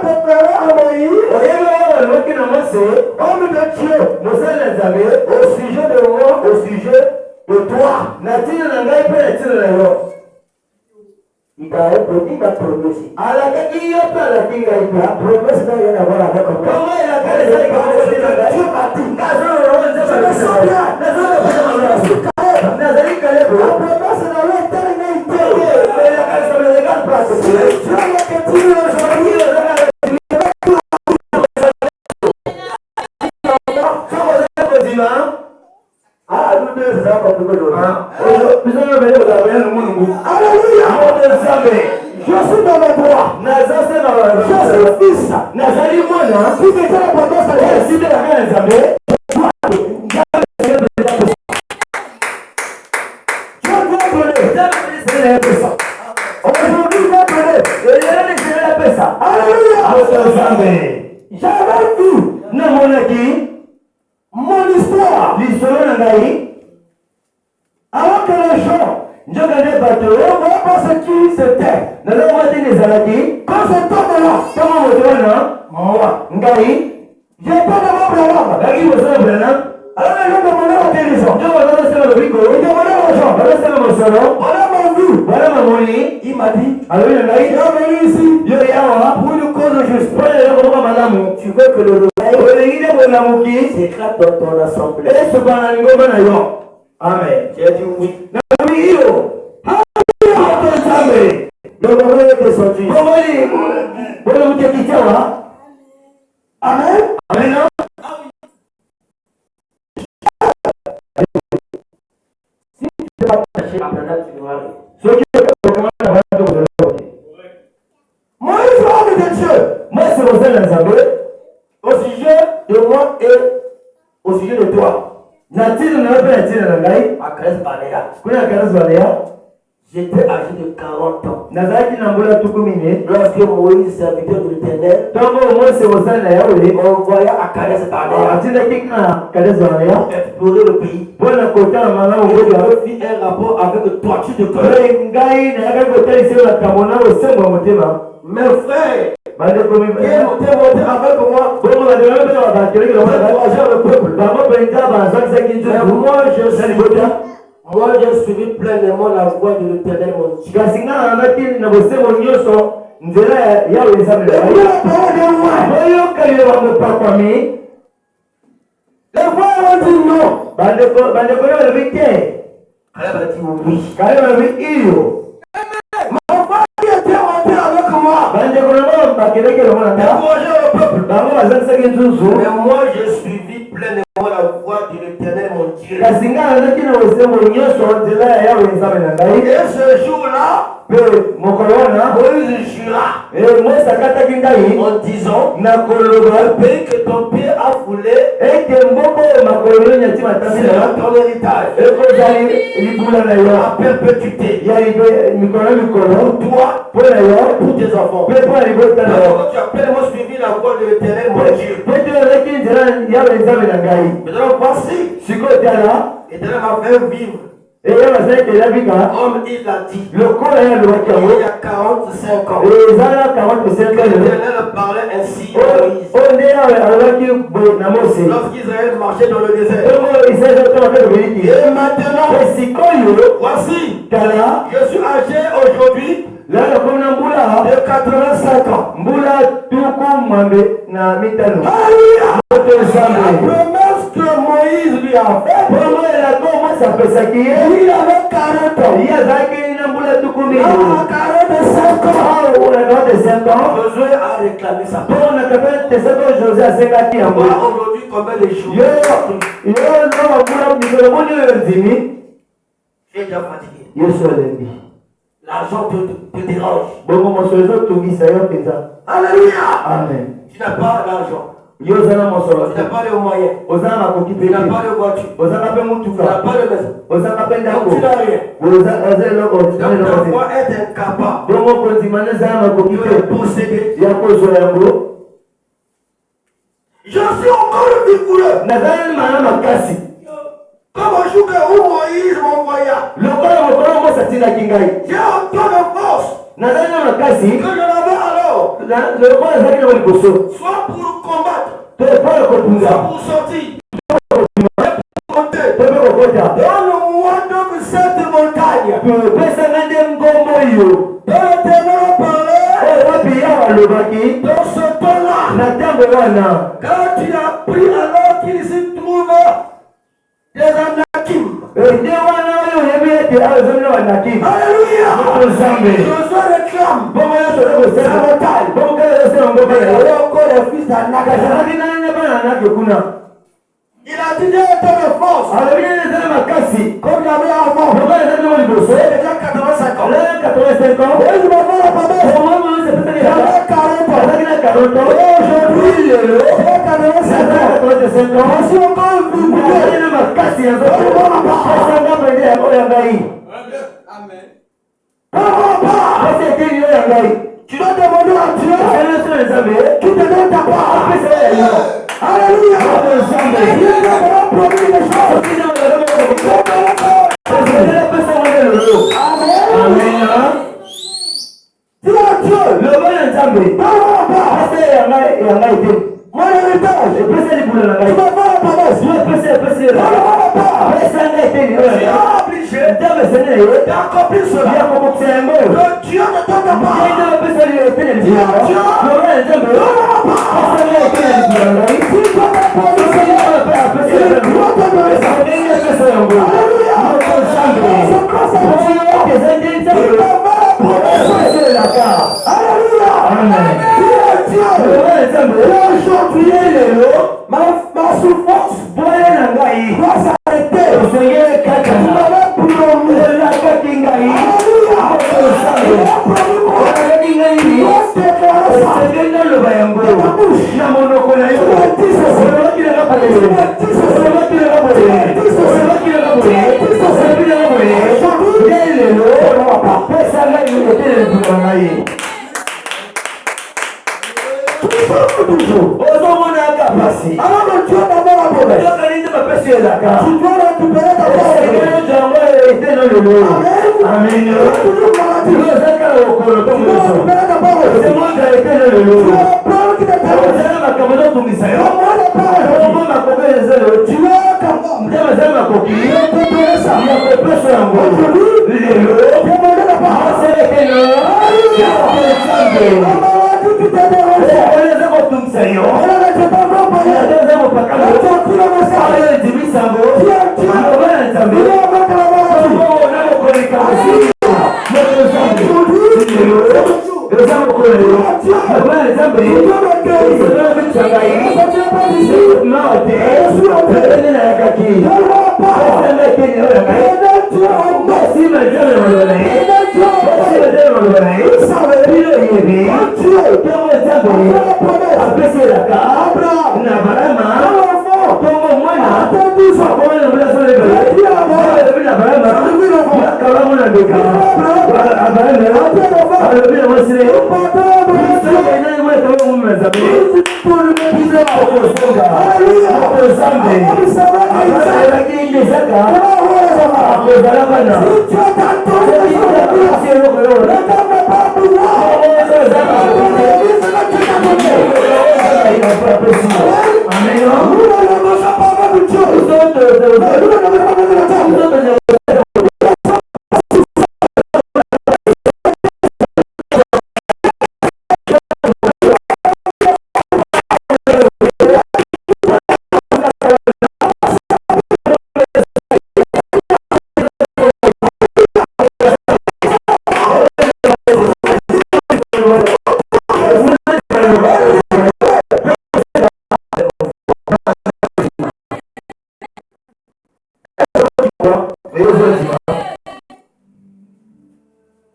déclaré à Moïse, homme de Dieu, au sujet de moi, au sujet de toi. Il a répondu, il a prononcé. La promesse n'a rien à voir avec moi. Dieu m'a dit. Je me sens bien. La promesse n'a rien d'éternité. Si Dieu l'a continué aujourd'hui, nous deux, c'est ça qu'on peut donner. Alléluia. Je suis dans mes droits. Je suis fils. Si tu étais la promesse à Dieu, aujourd'hui, il va donner. Alléluia. J'avais vu mon histoire. Alors que les gens on ne voyait pas ce qui c'était. Quand cet homme-là, moi, j'étais devant Branham. Alors les gens demandaient la guérison. Ils demandaient l'argent. Voilà mon vu. Il m'a dit, tu es venu ici pour une cause juste. Tu veux que le réveil s'éclate dans ton assemblée. Amen. Tu as dit oui. Le moment est descendu. Amen. Amen. Si tu ne peux pas cacher la planète, tu dois aller. Moïse, homme de Dieu. Moi, c'est au sujet de moi et au sujet de toi. J'étais âgé de 40 ans. Lorsque Moïse, serviteur de l'Éternel, envoya à Kades Barnea pour explorer le pays. Il fit un rapport avec toi-tu de cœur. Mes frères, qui est monté avec moi, encourager le peuple. Moi, j'ai suivi pleinement la voie de l'Éternel, mon Dieu. Les voix ont dit non. Caleb a dit oui. Ma voix qui était montée avec moi. Encourager le peuple. Mais moi, j'ai suivi pleinement la voie de l'Éternel, mon Dieu. Et ce jour-là, Moïse jura en disant, le pays que ton pied a foulé, c'est ton héritage. À perpétuité. Toi, pour tes enfants. Alors, tu as pleinement suivi la voie de l'Éternel, mon Dieu. Maintenant, voici. L'Éternel m'a fait vivre. Comme il a dit, il y a 45 ans. L'Éternel parlait ainsi à Moïse. Lorsqu'Israël marchait dans le désert. Et maintenant, voici, je suis âgé aujourd'hui de 85 ans. Alléluia! La promesse que Moïse lui a faite, il avait 40 ans. Il a 45 ans. Josué a réclamé sa part. Aujourd'hui, combien de jours? J'ai déjà fatigué. L'argent te dérange. Alléluia. Amen. Tu n'as pas l'argent. Tu n'as pas de moyens. Tu n'as pas de voiture. Tu n'as pas de maison. Tu n'as rien. Donc ta foi est incapable de posséder. Je suis encore vigoureux. Comme un jour où Moïse m'envoya. J'ai autant de force que je l'avais alors. soit pour combattre, soit pour sortir. Dans le mois de cette montagne, l'Éternel parlait dans ce temps-là. Quand tu as pris alors qu'il se trouve des Anakim. Alléluia. Josué réclame. Encore les fils d'Anak. Il a dit de force. Comme il y avait avant. Il y a déjà 85 ans. Et je me fais la promesse. Il y avait 40 ans. Et aujourd'hui, il y a 85 ans. Je suis encore vivant. Amen. Tu dois demander à Dieu qui te donne ta part. Alléluia. Il a promis des choses. Amen. Dis à Dieu. Le bon ensemble. Mon héritage. Tu me fais la promesse. Tu es obligé d'accomplir cela. Que Dieu te donne ta part. Dis à Dieu. Ma souffrance doit s'arrêter. Alors que Dieu t'a donné la promesse, tu dois récupérer ta part. Amen. Toujours maladie. Tu dois récupérer ta part. Tu dois prendre qui t'est permis.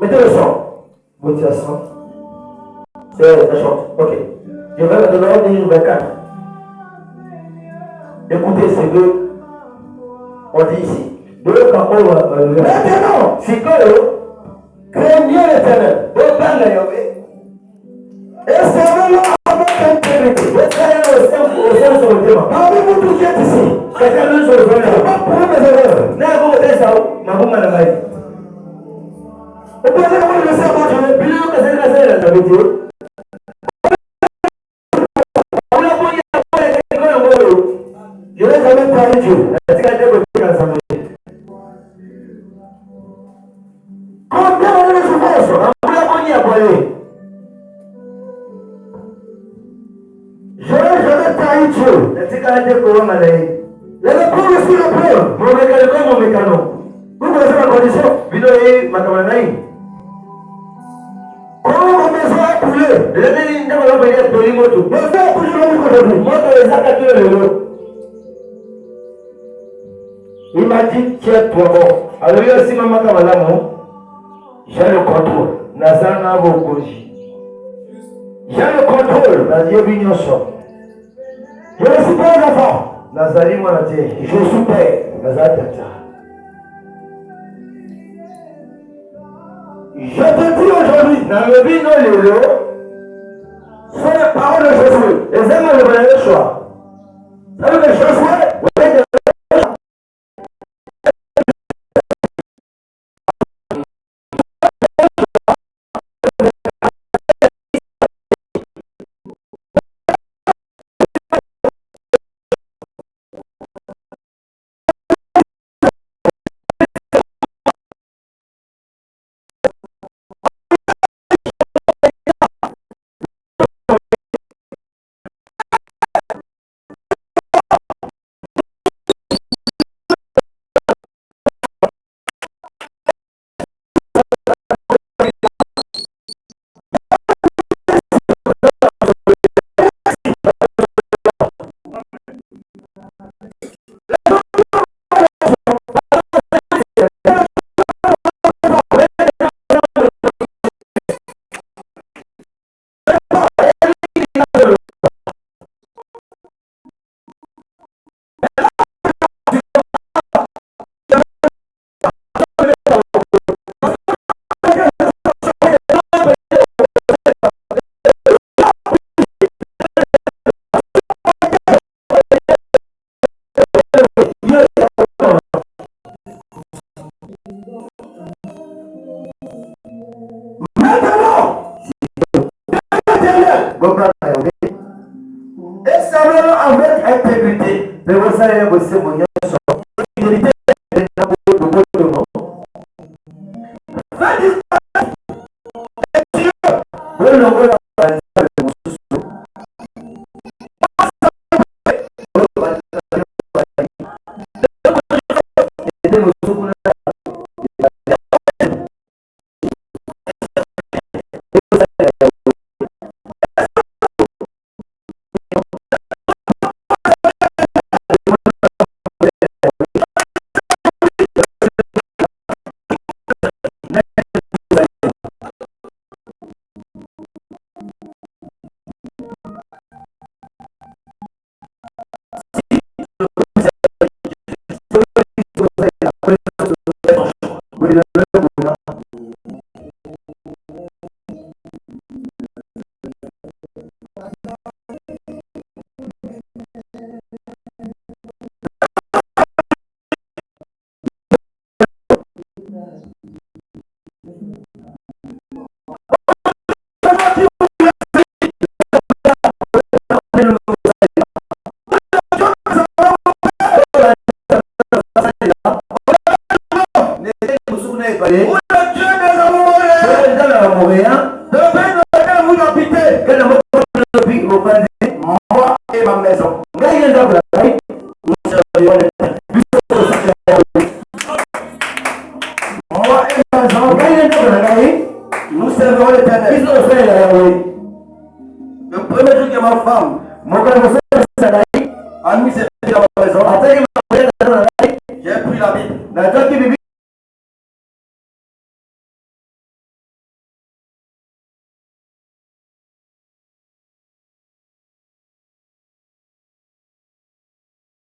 Mettez le son. Motivation. C'est la chante. Ok. Je vais vous donner une nouvelle carte. Écoutez ces deux. On dit ici. Maintenant, si que craignez l'Éternel. Et servez-le avec intégrité. Parmi vous tous qui êtes ici, quelqu'un nous sauve. Pas pour mes erreurs. Vous pouvez vous laisser à votre bien que c'est la Dieu. Combien de souffrances? Je n'ai jamais trahi Dieu. Il y a des preuves sur la preuve. Vous connaissez ma condition? Comment ma maison a coulé? Le frère a toujours aujourd'hui. Il m'a dit, tiens-toi bon. Alors il a aussi maman j'ai le contrôle. J'ai le contrôle. Je ne suis pas un enfant. Je suis père. Je te dis aujourd'hui, c'est la parole de Jésus. Les hommes ne veulent le choix. Ça veut dire que Josué, et savons avec intégrité. Mais vous savez, vous savez, vous savez, moi et ma maison. Nous servons l'Éternel. Le premier truc que ma femme,